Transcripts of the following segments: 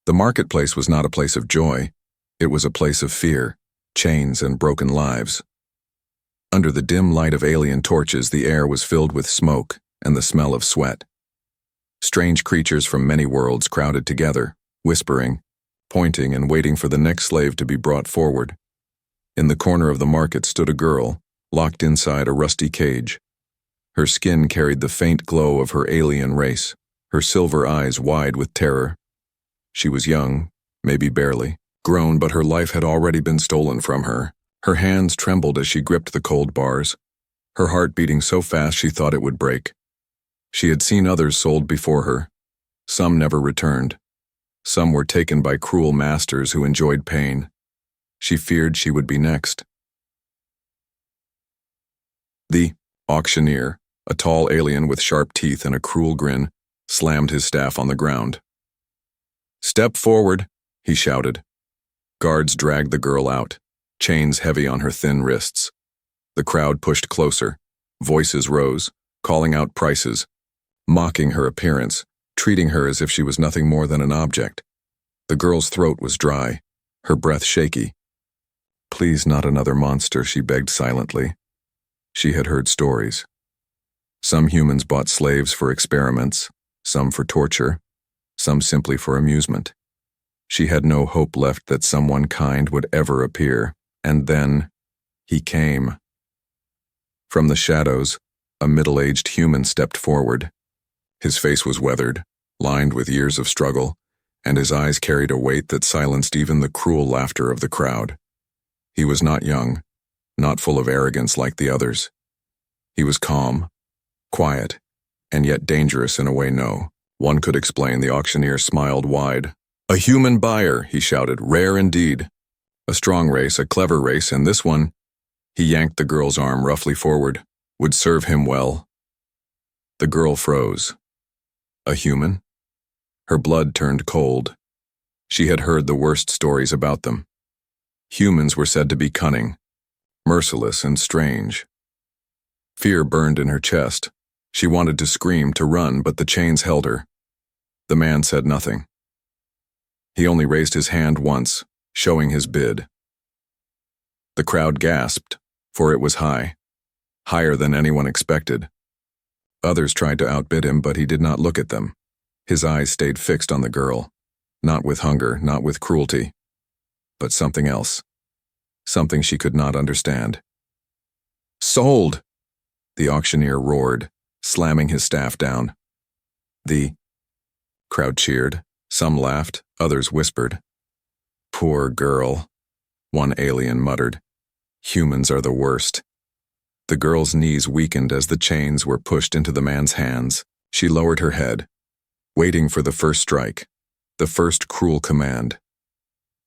The marketplace was not a place of joy. It was a place of fear, chains, and broken lives. Under the dim light of alien torches, the air was filled with smoke and the smell of sweat. Strange creatures from many worlds crowded together, whispering, pointing, and waiting for the next slave to be brought forward. In the corner of the market stood a girl, locked inside a rusty cage. Her skin carried the faint glow of her alien race, her silver eyes wide with terror. She was young, maybe barely grown, but her life had already been stolen from her. Her hands trembled as she gripped the cold bars, her heart beating so fast she thought it would break. She had seen others sold before her. Some never returned. Some were taken by cruel masters who enjoyed pain. She feared she would be next. The auctioneer, a tall alien with sharp teeth and a cruel grin, slammed his staff on the ground. "Step forward," he shouted. Guards dragged the girl out, chains heavy on her thin wrists. The crowd pushed closer. Voices rose, calling out prices, mocking her appearance, treating her as if she was nothing more than an object. The girl's throat was dry, her breath shaky. "Please, not another monster," she begged silently. She had heard stories. Some humans bought slaves for experiments, some for torture, some simply for amusement. She had no hope left that someone kind would ever appear, and then he came. From the shadows, a middle-aged human stepped forward. His face was weathered, lined with years of struggle, and his eyes carried a weight that silenced even the cruel laughter of the crowd. He was not young, not full of arrogance like the others. He was calm, quiet, and yet dangerous in a way one could explain. The auctioneer smiled wide. "A human buyer," he shouted, "rare indeed. A strong race, a clever race, and this one," he yanked the girl's arm roughly forward, "would serve him well." The girl froze. A human? Her blood turned cold. She had heard the worst stories about them. Humans were said to be cunning, merciless, and strange. Fear burned in her chest. She wanted to scream, to run, but the chains held her. The man said nothing. He only raised his hand once, showing his bid. The crowd gasped, for it was high, higher than anyone expected. Others tried to outbid him, but he did not look at them. His eyes stayed fixed on the girl, not with hunger, not with cruelty, but something else, something she could not understand. "Sold!" the auctioneer roared, slamming his staff down. The crowd cheered. Some laughed, others whispered. "Poor girl," one alien muttered. "Humans are the worst." The girl's knees weakened as the chains were pushed into the man's hands. She lowered her head, waiting for the first strike, the first cruel command.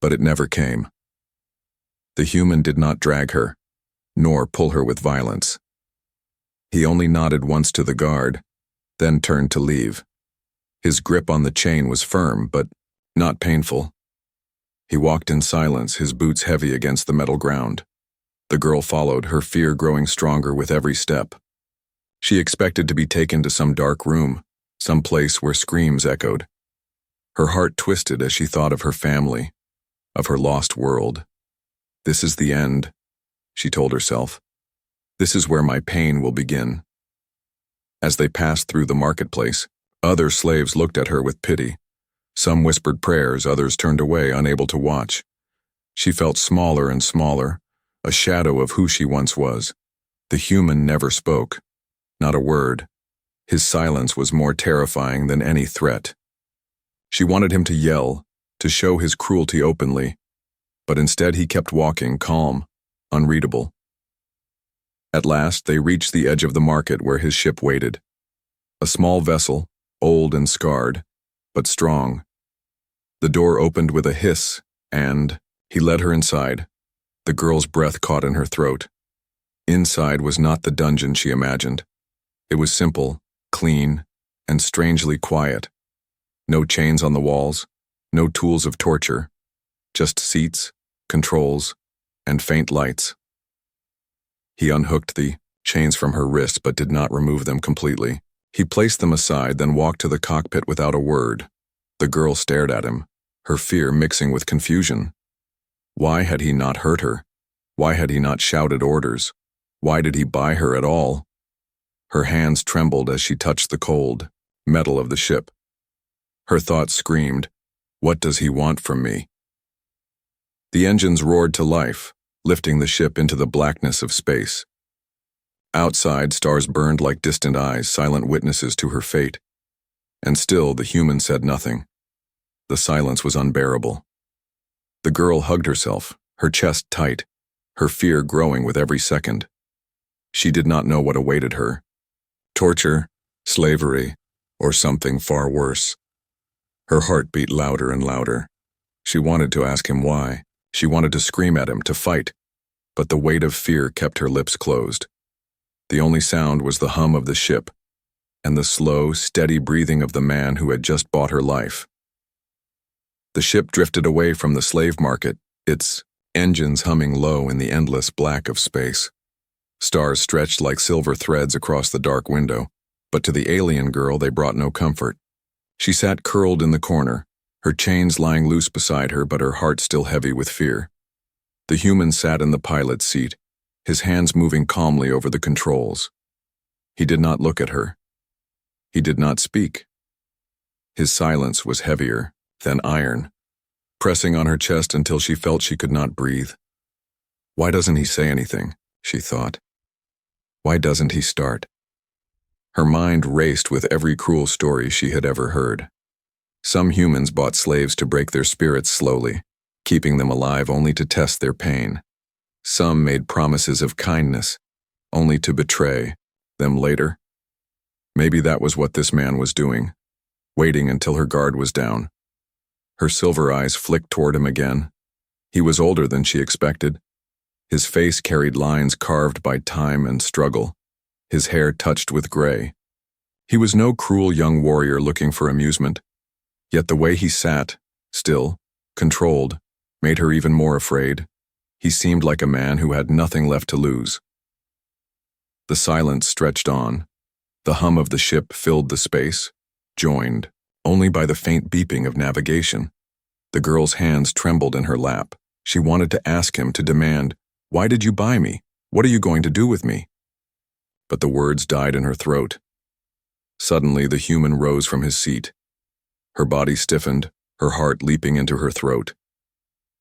But it never came. The human did not drag her, nor pull her with violence. He only nodded once to the guard, then turned to leave. His grip on the chain was firm, but not painful. He walked in silence, his boots heavy against the metal ground. The girl followed, her fear growing stronger with every step. She expected to be taken to some dark room, some place where screams echoed. Her heart twisted as she thought of her family, of her lost world. "This is the end," she told herself. "This is where my pain will begin." As they passed through the marketplace, other slaves looked at her with pity. Some whispered prayers, others turned away, unable to watch. She felt smaller and smaller, a shadow of who she once was. The human never spoke, not a word. His silence was more terrifying than any threat. She wanted him to yell, to show his cruelty openly, but instead he kept walking, calm, unreadable. At last they reached the edge of the market where his ship waited. A small vessel, old and scarred, but strong. The door opened with a hiss, and he led her inside. The girl's breath caught in her throat. Inside was not the dungeon she imagined. It was simple, clean, and strangely quiet. No chains on the walls, no tools of torture, just seats, controls, and faint lights. He unhooked the chains from her wrist but did not remove them completely. He placed them aside, then walked to the cockpit without a word. The girl stared at him, her fear mixing with confusion. Why had he not hurt her? Why had he not shouted orders? Why did he buy her at all? Her hands trembled as she touched the cold metal of the ship. Her thoughts screamed, "What does he want from me?" The engines roared to life, lifting the ship into the blackness of space. Outside, stars burned like distant eyes, silent witnesses to her fate. And still, the human said nothing. The silence was unbearable. The girl hugged herself, her chest tight, her fear growing with every second. She did not know what awaited her. Torture, slavery, or something far worse. Her heart beat louder and louder. She wanted to ask him why. She wanted to scream at him, to fight. But the weight of fear kept her lips closed. The only sound was the hum of the ship, and the slow, steady breathing of the man who had just bought her life. The ship drifted away from the slave market, its engines humming low in the endless black of space. Stars stretched like silver threads across the dark window, but to the alien girl they brought no comfort. She sat curled in the corner, her chains lying loose beside her, but her heart still heavy with fear. The human sat in the pilot's seat, his hands moving calmly over the controls. He did not look at her. He did not speak. His silence was heavier than iron, pressing on her chest until she felt she could not breathe. Why doesn't he say anything? She thought. Why doesn't he start? Her mind raced with every cruel story she had ever heard. Some humans bought slaves to break their spirits slowly, keeping them alive only to test their pain. Some made promises of kindness, only to betray them later. Maybe that was what this man was doing, waiting until her guard was down. Her silver eyes flicked toward him again. He was older than she expected. His face carried lines carved by time and struggle, his hair touched with gray. He was no cruel young warrior looking for amusement, yet the way he sat, still, controlled, made her even more afraid. He seemed like a man who had nothing left to lose. The silence stretched on. The hum of the ship filled the space, joined only by the faint beeping of navigation. The girl's hands trembled in her lap. She wanted to ask him, to demand, "Why did you buy me? What are you going to do with me?" But the words died in her throat. Suddenly, the human rose from his seat. Her body stiffened, her heart leaping into her throat.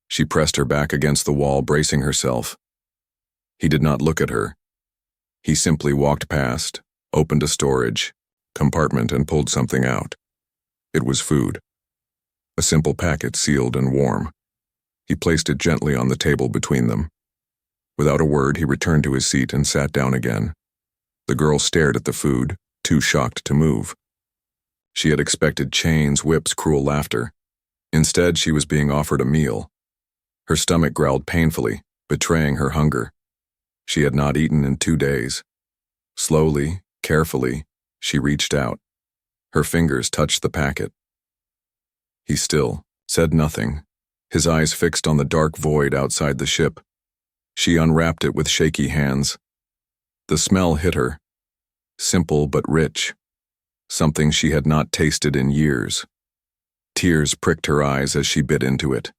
She pressed her back against the wall, bracing herself. He did not look at her. He simply walked past, opened a storage compartment, and pulled something out. It was food. A simple packet, sealed and warm. He placed it gently on the table between them. Without a word, he returned to his seat and sat down again. The girl stared at the food, too shocked to move. She had expected chains, whips, cruel laughter. Instead, she was being offered a meal. Her stomach growled painfully, betraying her hunger. She had not eaten in 2 days. Slowly, carefully, she reached out. Her fingers touched the packet. He still said nothing, his eyes fixed on the dark void outside the ship. She unwrapped it with shaky hands. The smell hit her. Simple but rich. Something she had not tasted in years. Tears pricked her eyes as she bit into it.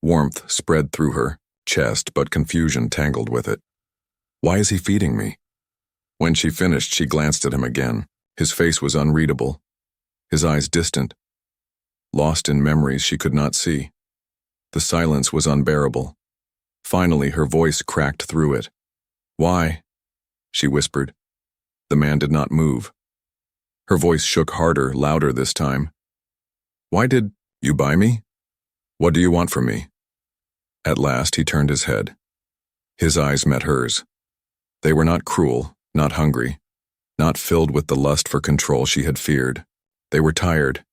Warmth spread through her chest, but confusion tangled with it. Why is he feeding me? When she finished, she glanced at him again. His face was unreadable, his eyes distant, lost in memories she could not see. The silence was unbearable. Finally, her voice cracked through it. "Why?" she whispered. The man did not move. Her voice shook harder, louder this time. "Why did you buy me? What do you want from me?" At last, he turned his head. His eyes met hers. They were not cruel, not hungry, not filled with the lust for control she had feared. They were tired,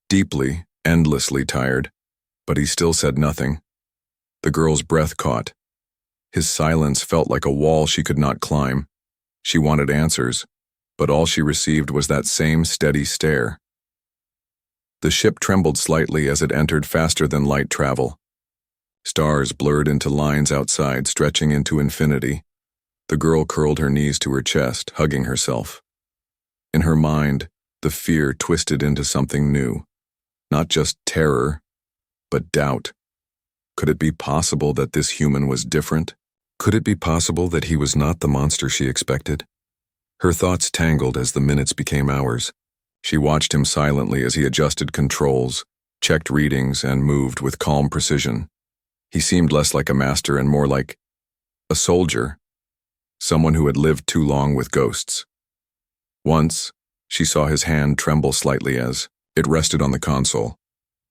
deeply, endlessly tired, but he still said nothing. The girl's breath caught. His silence felt like a wall she could not climb. She wanted answers, but all she received was that same steady stare. The ship trembled slightly as it entered faster than light travel. Stars blurred into lines outside, stretching into infinity. The girl curled her knees to her chest, hugging herself. In her mind, the fear twisted into something new. Not just terror, but doubt. Could it be possible that this human was different? Could it be possible that he was not the monster she expected? Her thoughts tangled as the minutes became hours. She watched him silently as he adjusted controls, checked readings, and moved with calm precision. He seemed less like a master and more like a soldier, someone who had lived too long with ghosts. Once, she saw his hand tremble slightly as it rested on the console.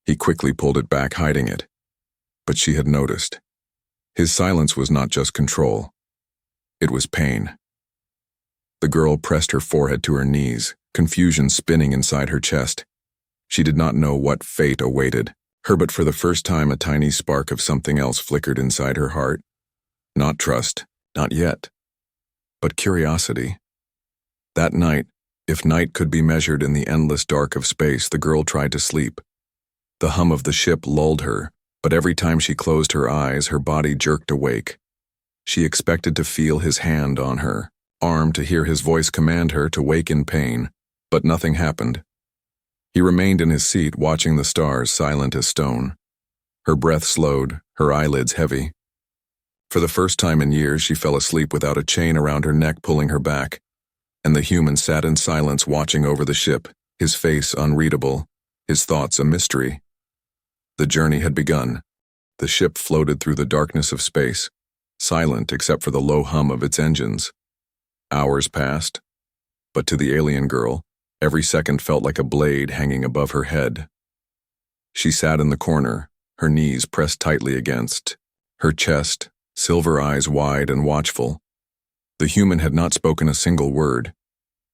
He quickly pulled it back, hiding it. But she had noticed. His silence was not just control. It was pain. The girl pressed her forehead to her knees, confusion spinning inside her chest. She did not know what fate awaited her, but for the first time a tiny spark of something else flickered inside her heart. Not trust, not yet, but curiosity. That night, if night could be measured in the endless dark of space, the girl tried to sleep. The hum of the ship lulled her, but every time she closed her eyes, her body jerked awake. She expected to feel his hand on her arm, to hear his voice command her to wake in pain, but nothing happened. He remained in his seat, watching the stars, silent as stone. Her breath slowed, her eyelids heavy. For the first time in years, she fell asleep without a chain around her neck pulling her back, and the human sat in silence watching over the ship, his face unreadable, his thoughts a mystery. The journey had begun. The ship floated through the darkness of space, silent except for the low hum of its engines. Hours passed, but to the alien girl, every second felt like a blade hanging above her head. She sat in the corner, her knees pressed tightly against her chest, silver eyes wide and watchful. The human had not spoken a single word.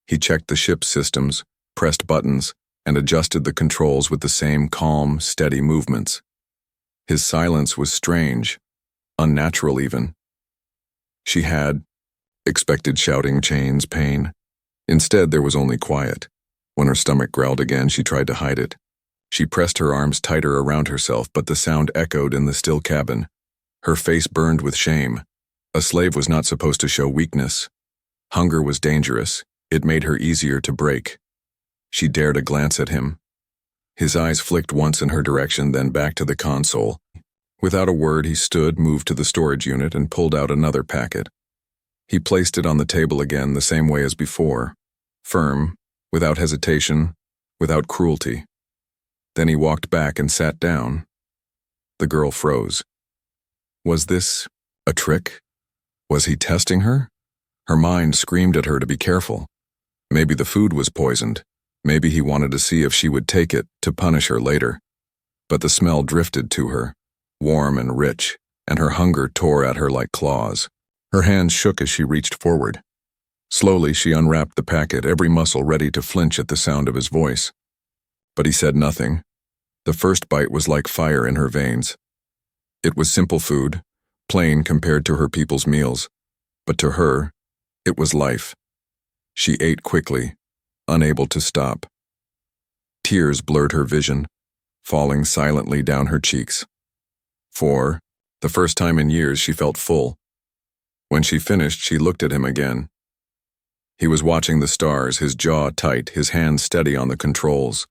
He checked the ship's systems, pressed buttons, and adjusted the controls with the same calm, steady movements. His silence was strange, unnatural even. She had expected shouting, chains, pain. Instead, there was only quiet. When her stomach growled again, she tried to hide it. She pressed her arms tighter around herself, but the sound echoed in the still cabin. Her face burned with shame. A slave was not supposed to show weakness. Hunger was dangerous. It made her easier to break. She dared a glance at him. His eyes flicked once in her direction, then back to the console. Without a word, he stood, moved to the storage unit, and pulled out another packet. He placed it on the table again, the same way as before. Firm, without hesitation, without cruelty. Then he walked back and sat down. The girl froze. Was this a trick? Was he testing her? Her mind screamed at her to be careful. Maybe the food was poisoned. Maybe he wanted to see if she would take it, to punish her later. But the smell drifted to her, warm and rich, and her hunger tore at her like claws. Her hands shook as she reached forward. Slowly, she unwrapped the packet, every muscle ready to flinch at the sound of his voice. But he said nothing. The first bite was like fire in her veins. It was simple food, plain compared to her people's meals. But to her, it was life. She ate quickly, unable to stop. Tears blurred her vision, falling silently down her cheeks. For the first time in years, she felt full. When she finished, she looked at him again. He was watching the stars, his jaw tight, his hands steady on the controls.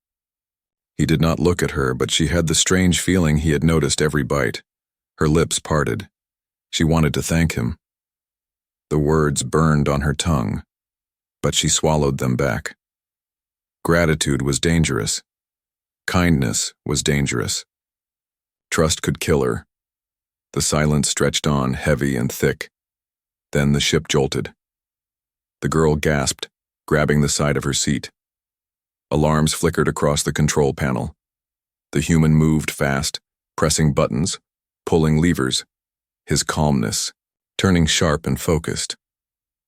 He did not look at her, but she had the strange feeling he had noticed every bite. Her lips parted. She wanted to thank him. The words burned on her tongue, but she swallowed them back. Gratitude was dangerous. Kindness was dangerous. Trust could kill her. The silence stretched on, heavy and thick. Then the ship jolted. The girl gasped, grabbing the side of her seat. Alarms flickered across the control panel. The human moved fast, pressing buttons, pulling levers, his calmness turning sharp and focused.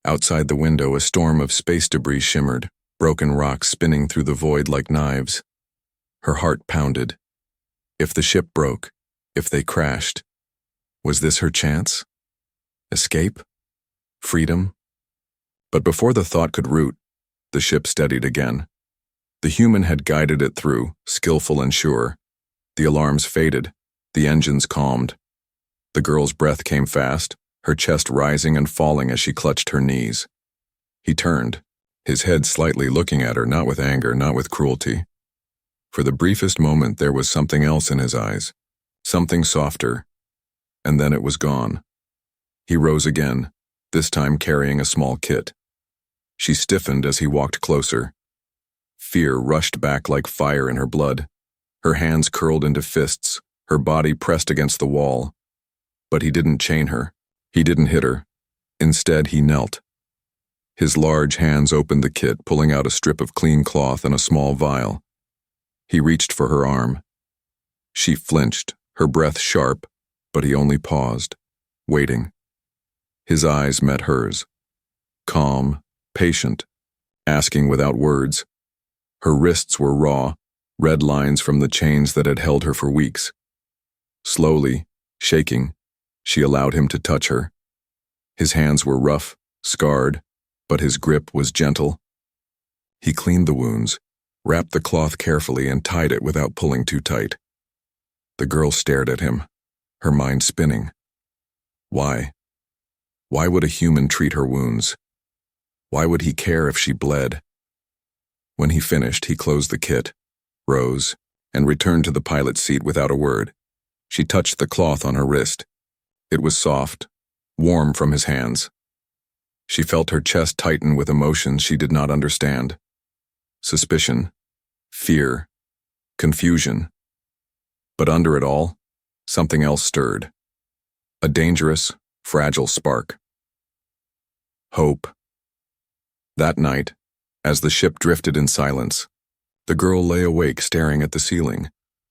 Outside the window, a storm of space debris shimmered, broken rocks spinning through the void like knives. Her heart pounded. If the ship broke, if they crashed, was this her chance? Escape? Freedom? But before the thought could root, the ship steadied again. The human had guided it through, skillful and sure. The alarms faded, the engines calmed. The girl's breath came fast, her chest rising and falling as she clutched her knees. He turned, his head slightly looking at her, not with anger, not with cruelty. For the briefest moment, there was something else in his eyes, Something softer, and then it was gone. He rose again, this time carrying a small kit. She stiffened as he walked closer. Fear rushed back like fire in her blood. Her hands curled into fists, her body pressed against the wall. But he didn't chain her. He didn't hit her. Instead, he knelt. His large hands opened the kit, pulling out a strip of clean cloth and a small vial. He reached for her arm. She flinched, her breath sharp, but he only paused, waiting. His eyes met hers. Calm, patient, asking without words. Her wrists were raw, red lines from the chains that had held her for weeks. Slowly, shaking, she allowed him to touch her. His hands were rough, scarred, but his grip was gentle. He cleaned the wounds, wrapped the cloth carefully, and tied it without pulling too tight. The girl stared at him, her mind spinning. Why? Why would a human treat her wounds? Why would he care if she bled? When he finished, he closed the kit, rose, and returned to the pilot's seat without a word. She touched the cloth on her wrist. It was soft, warm from his hands. She felt her chest tighten with emotions she did not understand. Suspicion, fear, confusion. But under it all, something else stirred. A dangerous, fragile spark. Hope. That night, as the ship drifted in silence, the girl lay awake staring at the ceiling.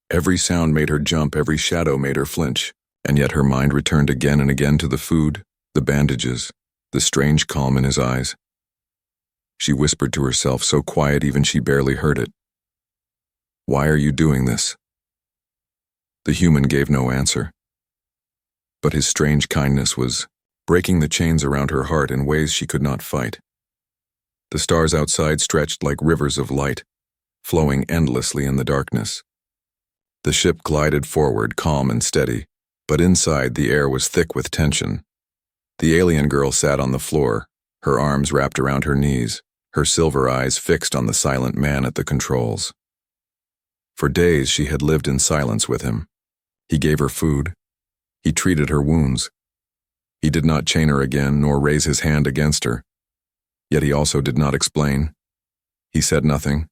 Every sound made her jump, every shadow made her flinch, and yet her mind returned again and again to the food, the bandages, the strange calm in his eyes. She whispered to herself, so quiet even she barely heard it. "Why are you doing this?" The human gave no answer. But his strange kindness was breaking the chains around her heart in ways she could not fight. The stars outside stretched like rivers of light, flowing endlessly in the darkness. The ship glided forward, calm and steady, but inside the air was thick with tension. The alien girl sat on the floor, her arms wrapped around her knees, her silver eyes fixed on the silent man at the controls. For days she had lived in silence with him. He gave her food. He treated her wounds. He did not chain her again, nor raise his hand against her. Yet he also did not explain. He said nothing,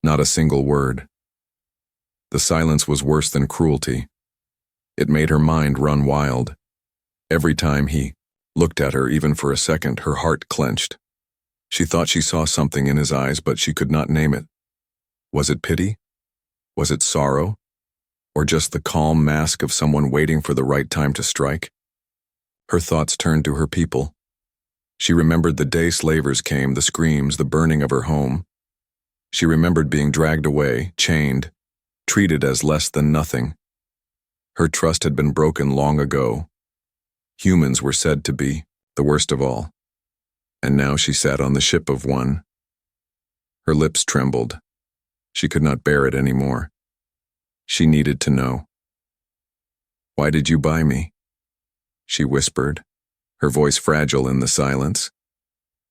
not a single word. The silence was worse than cruelty. It made her mind run wild. Every time he looked at her, even for a second, her heart clenched. She thought she saw something in his eyes, but she could not name it. Was it pity? Was it sorrow? Or just the calm mask of someone waiting for the right time to strike? Her thoughts turned to her people. She remembered the day slavers came, the screams, the burning of her home. She remembered being dragged away, chained, treated as less than nothing. Her trust had been broken long ago. Humans were said to be the worst of all. And now she sat on the ship of one. Her lips trembled. She could not bear it anymore. She needed to know. "Why did you buy me?" she whispered, her voice fragile in the silence.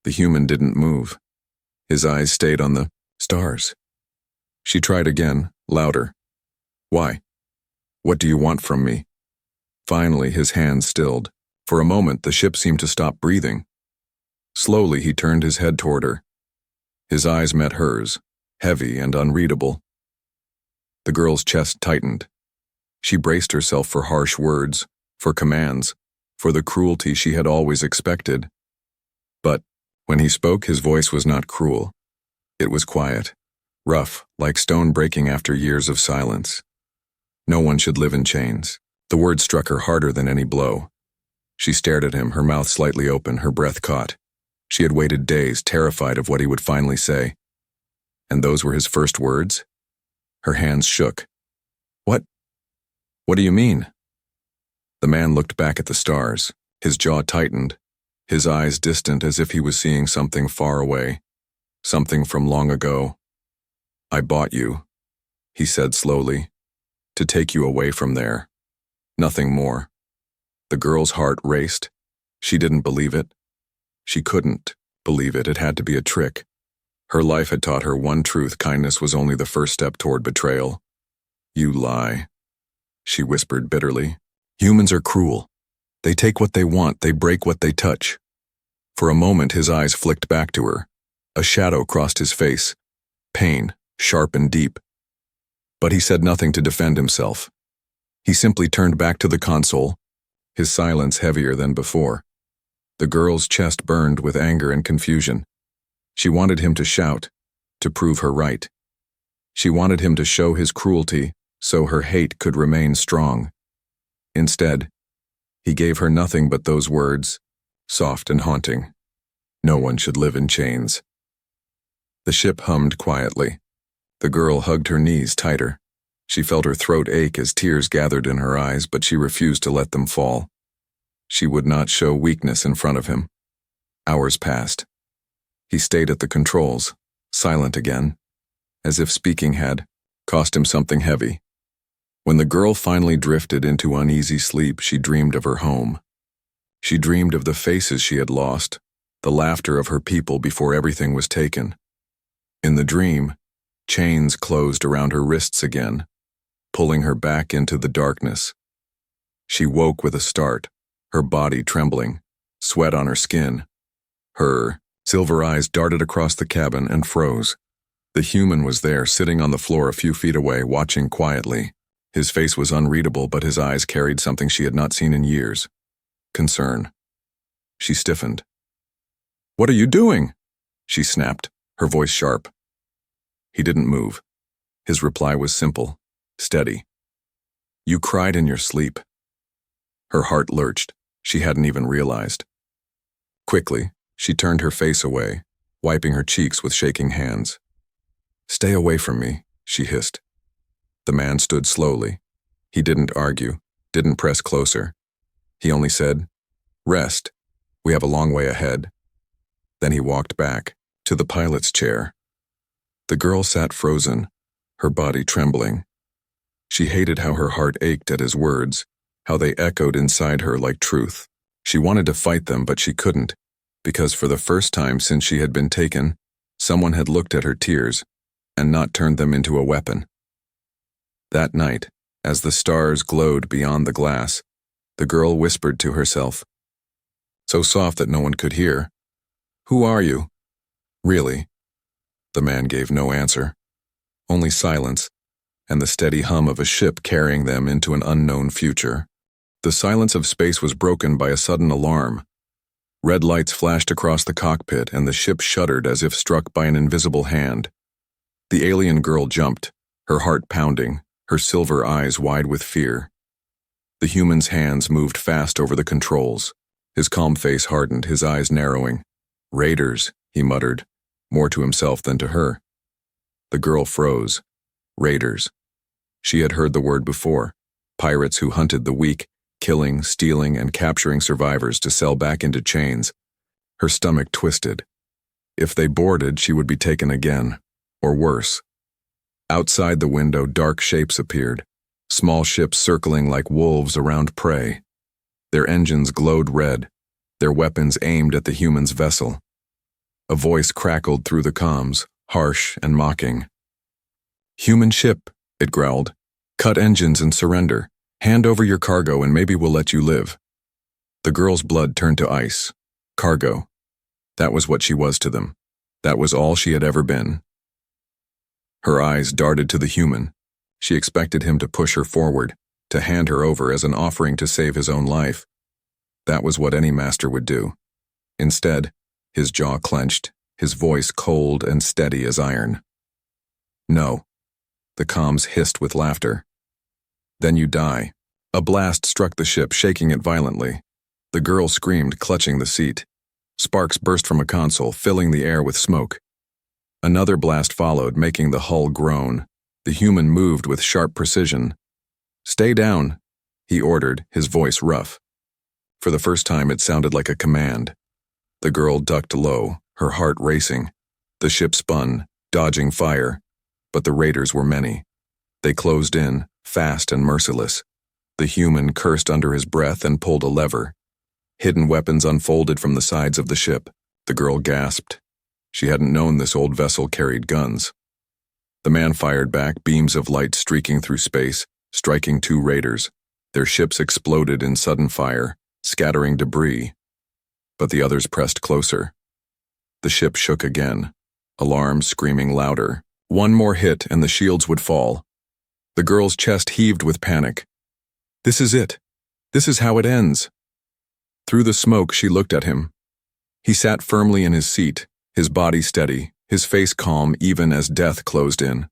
The human didn't move. His eyes stayed on the stars. She tried again, louder. "Why? What do you want from me?" Finally, his hands stilled. For a moment, the ship seemed to stop breathing. Slowly, he turned his head toward her. His eyes met hers, heavy and unreadable. The girl's chest tightened. She braced herself for harsh words, for commands, for the cruelty she had always expected. But when he spoke, his voice was not cruel. It was quiet, rough, like stone breaking after years of silence. No one should live in chains. The word struck her harder than any blow. She stared at him, her mouth slightly open, her breath caught. She had waited days, terrified of what he would finally say. And those were his first words? Her hands shook. What do you mean?" The man looked back at the stars, his jaw tightened, his eyes distant as if he was seeing something far away, something from long ago. "I bought you," he said slowly, "to take you away from there. Nothing more." The girl's heart raced. She didn't believe it. She couldn't believe it. It had to be a trick. Her life had taught her one truth: kindness was only the first step toward betrayal. "You lie." she whispered bitterly. Humans are cruel. They take what they want, they break what they touch. For a moment his eyes flicked back to her. A shadow crossed his face. Pain, sharp and deep. But he said nothing to defend himself. He simply turned back to the console, his silence heavier than before. The girl's chest burned with anger and confusion. She wanted him to shout, to prove her right. She wanted him to show his cruelty so her hate could remain strong. Instead, he gave her nothing but those words, soft and haunting. No one should live in chains. The ship hummed quietly. The girl hugged her knees tighter. She felt her throat ache as tears gathered in her eyes, but she refused to let them fall. She would not show weakness in front of him. Hours passed. He stayed at the controls, silent again, as if speaking had cost him something heavy. When the girl finally drifted into uneasy sleep, she dreamed of her home. She dreamed of the faces she had lost, the laughter of her people before everything was taken. In the dream, chains closed around her wrists again, pulling her back into the darkness. She woke with a start, her body trembling, sweat on her skin. Her silver eyes darted across the cabin and froze. The human was there, sitting on the floor a few feet away, watching quietly. His face was unreadable, but his eyes carried something she had not seen in years. Concern. She stiffened. "What are you doing?" she snapped, her voice sharp. He didn't move. His reply was simple, steady. "You cried in your sleep." Her heart lurched. She hadn't even realized. Quickly, she turned her face away, wiping her cheeks with shaking hands. "Stay away from me," she hissed. The man stood slowly. He didn't argue, didn't press closer. He only said, "Rest. We have a long way ahead." Then he walked back, to the pilot's chair. The girl sat frozen, her body trembling. She hated how her heart ached at his words, how they echoed inside her like truth. She wanted to fight them, but she couldn't, because for the first time since she had been taken, someone had looked at her tears and not turned them into a weapon. That night, as the stars glowed beyond the glass, the girl whispered to herself, so soft that no one could hear, "Who are you?" "Really?" The man gave no answer, only silence, and the steady hum of a ship carrying them into an unknown future. The silence of space was broken by a sudden alarm. Red lights flashed across the cockpit, and the ship shuddered as if struck by an invisible hand. The alien girl jumped, her heart pounding, her silver eyes wide with fear. The human's hands moved fast over the controls. His calm face hardened, his eyes narrowing. "Raiders," he muttered, more to himself than to her. The girl froze. Raiders. She had heard the word before. Pirates who hunted the weak, killing, stealing, and capturing survivors to sell back into chains. Her stomach twisted. If they boarded, she would be taken again, or worse. Outside the window, dark shapes appeared, small ships circling like wolves around prey. Their engines glowed red, their weapons aimed at the human's vessel. A voice crackled through the comms, harsh and mocking. "Human ship," it growled. "Cut engines and surrender. Hand over your cargo and maybe we'll let you live." The girl's blood turned to ice. Cargo. That was what she was to them. That was all she had ever been. Her eyes darted to the human. She expected him to push her forward, to hand her over as an offering to save his own life. That was what any master would do. Instead, his jaw clenched, his voice cold and steady as iron. "No." The comms hissed with laughter. "Then you die." A blast struck the ship, shaking it violently. The girl screamed, clutching the seat. Sparks burst from a console, filling the air with smoke. Another blast followed, making the hull groan. The human moved with sharp precision. "Stay down," he ordered, his voice rough. For the first time, it sounded like a command. The girl ducked low, her heart racing. The ship spun, dodging fire, but the raiders were many. They closed in, fast and merciless. The human cursed under his breath and pulled a lever. Hidden weapons unfolded from the sides of the ship. The girl gasped. She hadn't known this old vessel carried guns. The man fired back, beams of light streaking through space, striking 2 raiders. Their ships exploded in sudden fire, scattering debris. But the others pressed closer. The ship shook again, alarms screaming louder. One more hit and the shields would fall. The girl's chest heaved with panic. This is it. This is how it ends. Through the smoke, she looked at him. He sat firmly in his seat, his body steady, his face calm even as death closed in.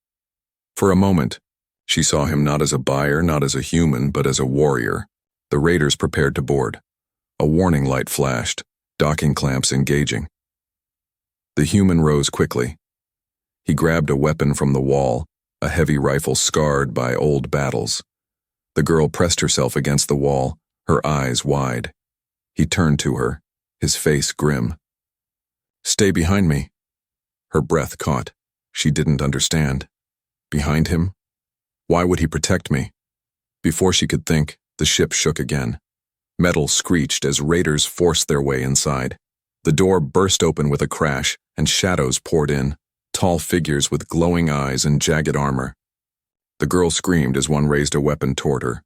For a moment, she saw him not as a buyer, not as a human, but as a warrior. The raiders prepared to board. A warning light flashed, docking clamps engaging. The human rose quickly. He grabbed a weapon from the wall, a heavy rifle scarred by old battles. The girl pressed herself against the wall, her eyes wide. He turned to her, his face grim. Stay behind me. Her breath caught. She didn't understand. Behind him? Why would he protect me? Before she could think, the ship shook again. Metal screeched as raiders forced their way inside. The door burst open with a crash, and shadows poured in, tall figures with glowing eyes and jagged armor. The girl screamed as one raised a weapon toward her,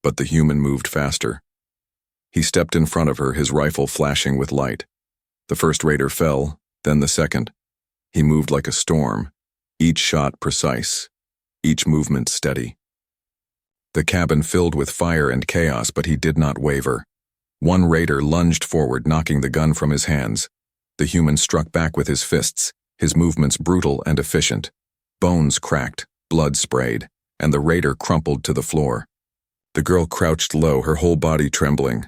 but the human moved faster. He stepped in front of her, his rifle flashing with light. The first raider fell, then the second. He moved like a storm, each shot precise, each movement steady. The cabin filled with fire and chaos, but he did not waver. One raider lunged forward, knocking the gun from his hands. The human struck back with his fists, his movements brutal and efficient. Bones cracked, blood sprayed, and the raider crumpled to the floor. The girl crouched low, her whole body trembling.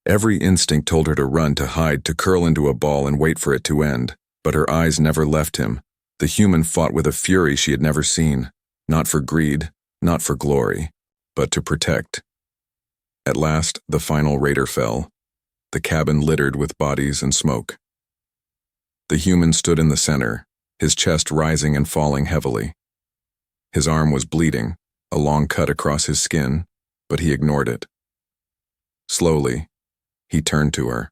Every instinct told her to run, to hide, to curl into a ball and wait for it to end, but her eyes never left him. The human fought with a fury she had never seen, not for greed, not for glory, but to protect. At last, the final raider fell, the cabin littered with bodies and smoke. The human stood in the center, his chest rising and falling heavily. His arm was bleeding, a long cut across his skin, but he ignored it. Slowly, he turned to her.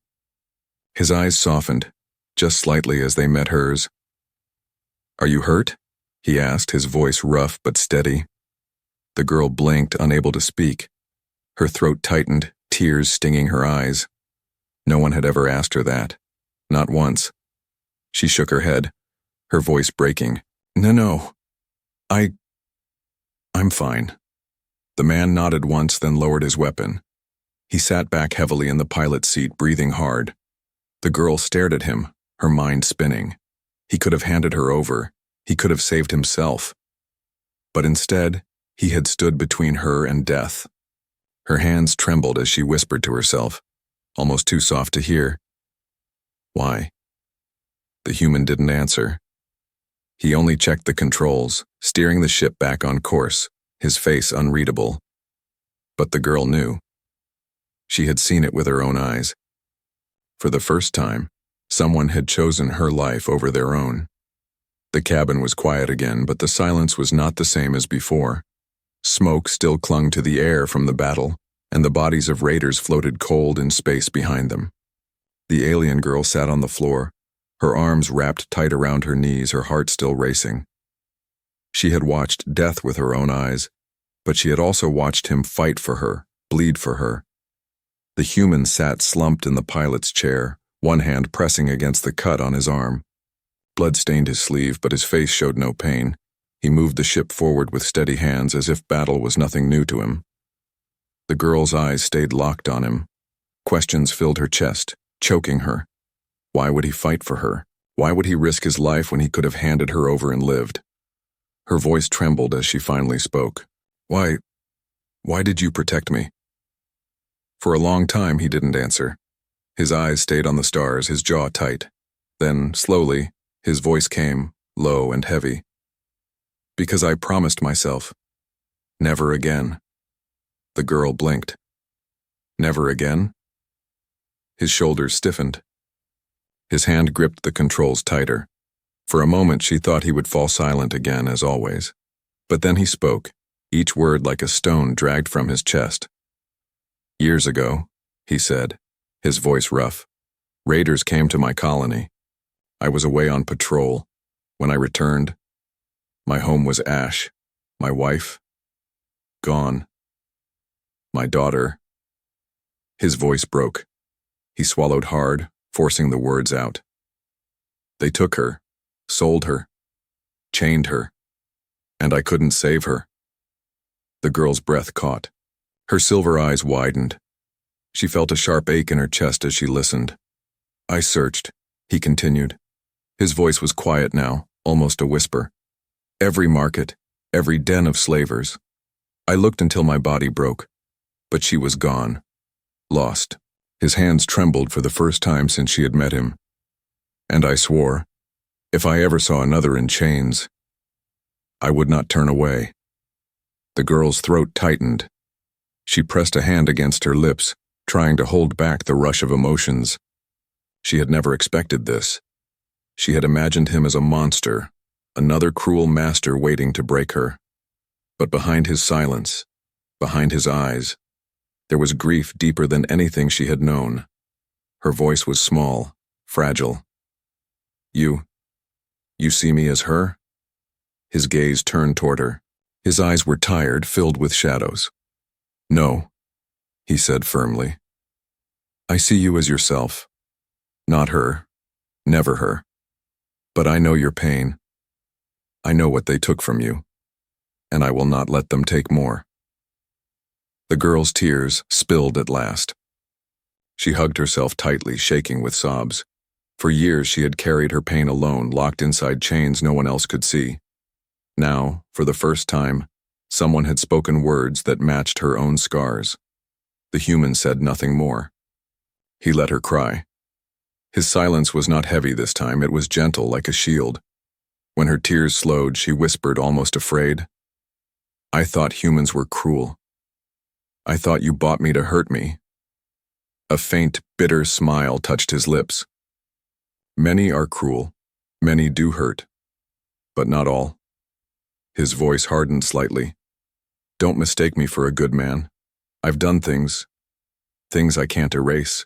His eyes softened, just slightly as they met hers. Are you hurt? He asked, his voice rough but steady. The girl blinked, unable to speak. Her throat tightened, tears stinging her eyes. No one had ever asked her that. Not once. She shook her head, her voice breaking. No. I'm fine. The man nodded once, then lowered his weapon. He sat back heavily in the pilot's seat, breathing hard. The girl stared at him, her mind spinning. He could have handed her over. He could have saved himself. But instead, he had stood between her and death. Her hands trembled as she whispered to herself, almost too soft to hear. Why? The human didn't answer. He only checked the controls, steering the ship back on course, his face unreadable. But the girl knew. She had seen it with her own eyes. For the first time, someone had chosen her life over their own. The cabin was quiet again, but the silence was not the same as before. Smoke still clung to the air from the battle, and the bodies of raiders floated cold in space behind them. The alien girl sat on the floor, her arms wrapped tight around her knees, her heart still racing. She had watched death with her own eyes, but she had also watched him fight for her, bleed for her. The human sat slumped in the pilot's chair, one hand pressing against the cut on his arm. Blood stained his sleeve, but his face showed no pain. He moved the ship forward with steady hands as if battle was nothing new to him. The girl's eyes stayed locked on him. Questions filled her chest, choking her. Why would he fight for her? Why would he risk his life when he could have handed her over and lived? Her voice trembled as she finally spoke. Why did you protect me? For a long time he didn't answer. His eyes stayed on the stars, his jaw tight. Then, slowly, his voice came, low and heavy. Because I promised myself. Never again. The girl blinked. Never again? His shoulders stiffened. His hand gripped the controls tighter. For a moment she thought he would fall silent again, as always. But then he spoke, each word like a stone dragged from his chest. Years ago, he said, his voice rough, raiders came to my colony. I was away on patrol. When I returned, my home was ash. My wife, Gone. My daughter. His voice broke. He swallowed hard, forcing the words out. They took her, sold her, chained her, and I couldn't save her. The girl's breath caught. Her silver eyes widened. She felt a sharp ache in her chest as she listened. I searched, he continued. His voice was quiet now, almost a whisper. Every market, every den of slavers. I looked until my body broke, but she was gone. Lost. His hands trembled for the first time since she had met him. And I swore, if I ever saw another in chains, I would not turn away. The girl's throat tightened. She pressed a hand against her lips, trying to hold back the rush of emotions. She had never expected this. She had imagined him as a monster, another cruel master waiting to break her. But behind his silence, behind his eyes, there was grief deeper than anything she had known. Her voice was small, fragile. You see me as her? His gaze turned toward her. His eyes were tired, filled with shadows. No, he said firmly. I see you as yourself. Not her, never her. But I know your pain. I know what they took from you, and I will not let them take more. The girl's tears spilled at last. She hugged herself tightly, shaking with sobs. For years she had carried her pain alone, locked inside chains no one else could see. Now, for the first time, someone had spoken words that matched her own scars. The human said nothing more. He let her cry. His silence was not heavy this time, it was gentle like a shield. When her tears slowed, she whispered, almost afraid, I thought humans were cruel. I thought you bought me to hurt me. A faint, bitter smile touched his lips. Many are cruel, many do hurt, but not all. His voice hardened slightly. Don't mistake me for a good man. I've done things I can't erase.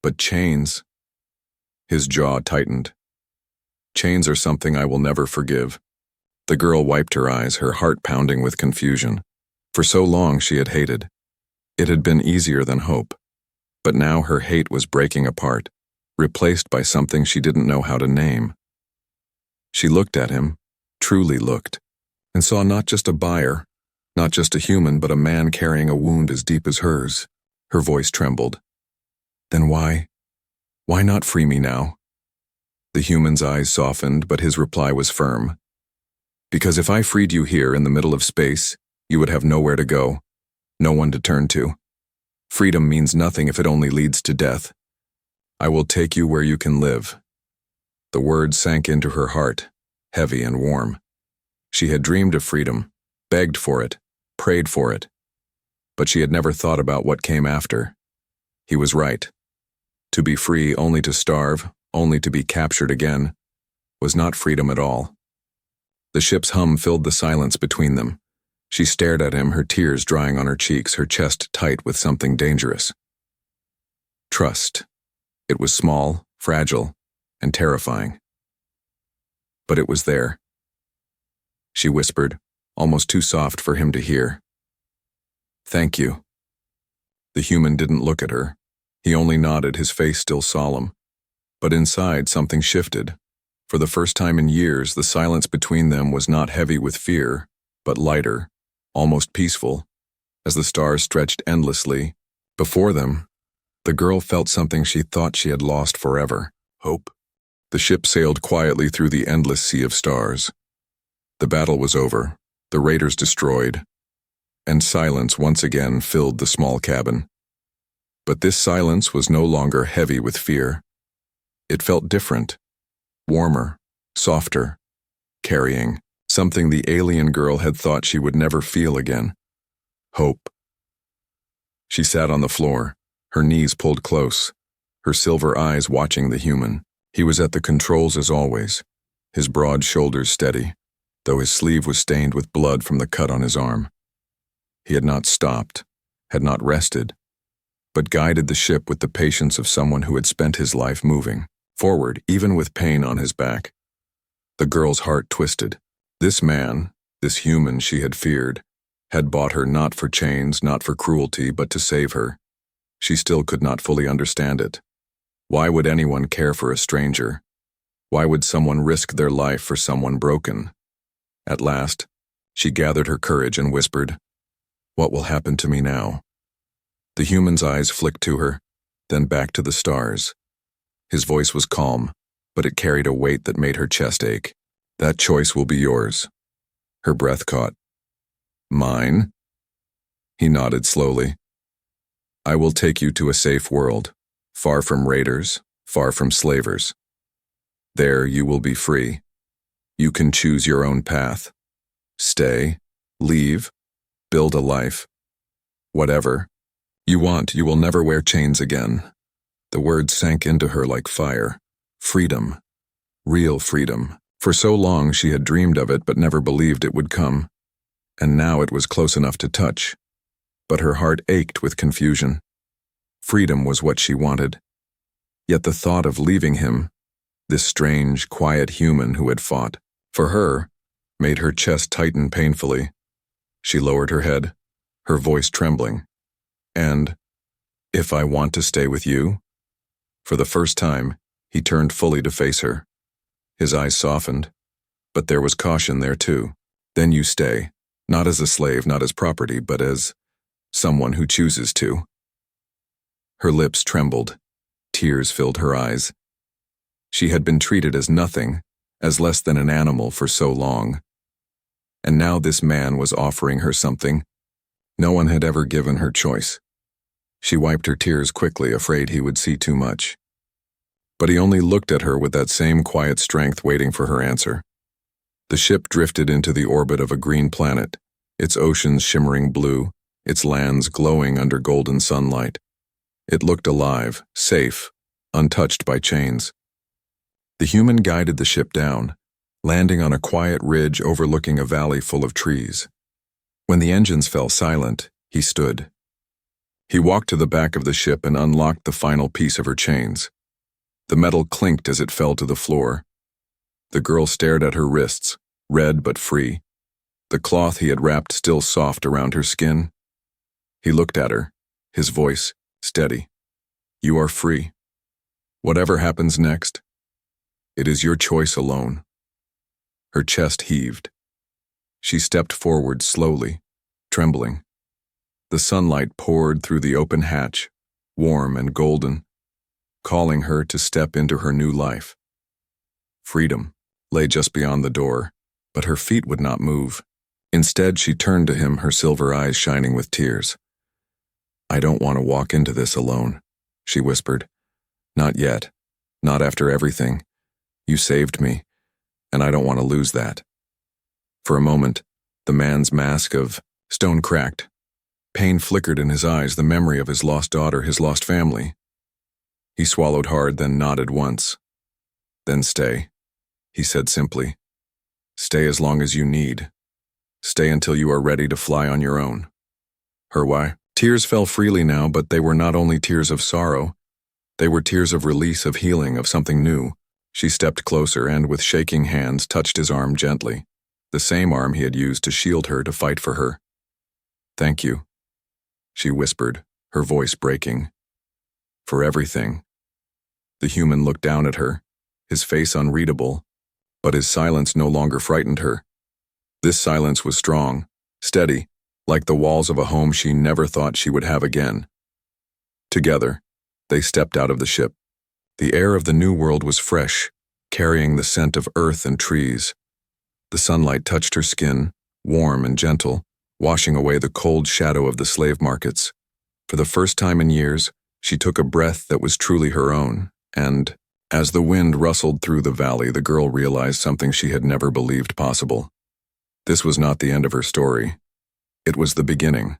But chains. His jaw tightened. Chains are something I will never forgive. The girl wiped her eyes, her heart pounding with confusion. For so long she had hated. It had been easier than hope. But now her hate was breaking apart, replaced by something she didn't know how to name. She looked at him, truly looked, and saw not just a buyer, not just a human, but a man carrying a wound as deep as hers. Her voice trembled. Then why not free me now? The human's eyes softened, but his reply was firm. Because if I freed you here in the middle of space, you would have nowhere to go, no one to turn to. Freedom means nothing if it only leads to death. I will take you where you can live. The words sank into her heart, heavy and warm. She had dreamed of freedom, begged for it, prayed for it. But she had never thought about what came after. He was right. To be free only to starve, only to be captured again, was not freedom at all. The ship's hum filled the silence between them. She stared at him, her tears drying on her cheeks, her chest tight with something dangerous. Trust. It was small, fragile, and terrifying. But it was there. She whispered, almost too soft for him to hear. Thank you. The human didn't look at her. He only nodded, his face still solemn. But inside, something shifted. For the first time in years, the silence between them was not heavy with fear, but lighter, almost peaceful. As the stars stretched endlessly before them, the girl felt something she thought she had lost forever, hope. The ship sailed quietly through the endless sea of stars. The battle was over, the raiders destroyed, and silence once again filled the small cabin. But this silence was no longer heavy with fear. It felt different, warmer, softer, carrying something the alien girl had thought she would never feel again. Hope. She sat on the floor, her knees pulled close, her silver eyes watching the human. He was at the controls as always, his broad shoulders steady, though his sleeve was stained with blood from the cut on his arm. He had not stopped, had not rested, but guided the ship with the patience of someone who had spent his life moving forward, even with pain on his back. The girl's heart twisted. This man, this human she had feared, had bought her not for chains, not for cruelty, but to save her. She still could not fully understand it. Why would anyone care for a stranger? Why would someone risk their life for someone broken? At last, she gathered her courage and whispered, "What will happen to me now?" The human's eyes flicked to her, then back to the stars. His voice was calm, but it carried a weight that made her chest ache. "That choice will be yours." Her breath caught. "Mine?" He nodded slowly. "I will take you to a safe world, far from raiders, far from slavers. There you will be free. You can choose your own path. Stay, leave, build a life. Whatever you want, you will never wear chains again." The words sank into her like fire. Freedom. Real freedom. For so long she had dreamed of it but never believed it would come. And now it was close enough to touch. But her heart ached with confusion. Freedom was what she wanted. Yet the thought of leaving him, this strange, quiet human who had fought for her, made her chest tighten painfully. She lowered her head, her voice trembling. "And if I want to stay with you?" For the first time, he turned fully to face her. His eyes softened, but there was caution there too. "Then you stay, not as a slave, not as property, but as someone who chooses to." Her lips trembled. Tears filled her eyes. She had been treated as nothing, as less than an animal for so long. And now this man was offering her something. No one had ever given her choice. She wiped her tears quickly, afraid he would see too much. But he only looked at her with that same quiet strength, waiting for her answer. The ship drifted into the orbit of a green planet, its oceans shimmering blue, its lands glowing under golden sunlight. It looked alive, safe, untouched by chains. The human guided the ship down, landing on a quiet ridge overlooking a valley full of trees. When the engines fell silent, he stood. He walked to the back of the ship and unlocked the final piece of her chains. The metal clinked as it fell to the floor. The girl stared at her wrists, red but free, the cloth he had wrapped still soft around her skin. He looked at her, his voice steady. "You are free. Whatever happens next, it is your choice alone." Her chest heaved. She stepped forward slowly, trembling. The sunlight poured through the open hatch, warm and golden, calling her to step into her new life. Freedom lay just beyond the door, but her feet would not move. Instead, she turned to him, her silver eyes shining with tears. "I don't want to walk into this alone," she whispered. "Not yet. Not after everything. You saved me, and I don't want to lose that." For a moment, the man's mask of stone cracked. Pain flickered in his eyes, the memory of his lost daughter, his lost family. He swallowed hard, then nodded once. "Then stay," he said simply. "Stay as long as you need. Stay until you are ready to fly on your own." Her why? Tears fell freely now, but they were not only tears of sorrow. They were tears of release, of healing, of something new. She stepped closer and, with shaking hands, touched his arm gently, the same arm he had used to shield her, to fight for her. "Thank you," she whispered, her voice breaking. "For everything." The human looked down at her, his face unreadable, but his silence no longer frightened her. This silence was strong, steady, like the walls of a home she never thought she would have again. Together, they stepped out of the ship. The air of the new world was fresh, carrying the scent of earth and trees. The sunlight touched her skin, warm and gentle, washing away the cold shadow of the slave markets. For the first time in years, she took a breath that was truly her own, and, as the wind rustled through the valley, the girl realized something she had never believed possible. This was not the end of her story. It was the beginning.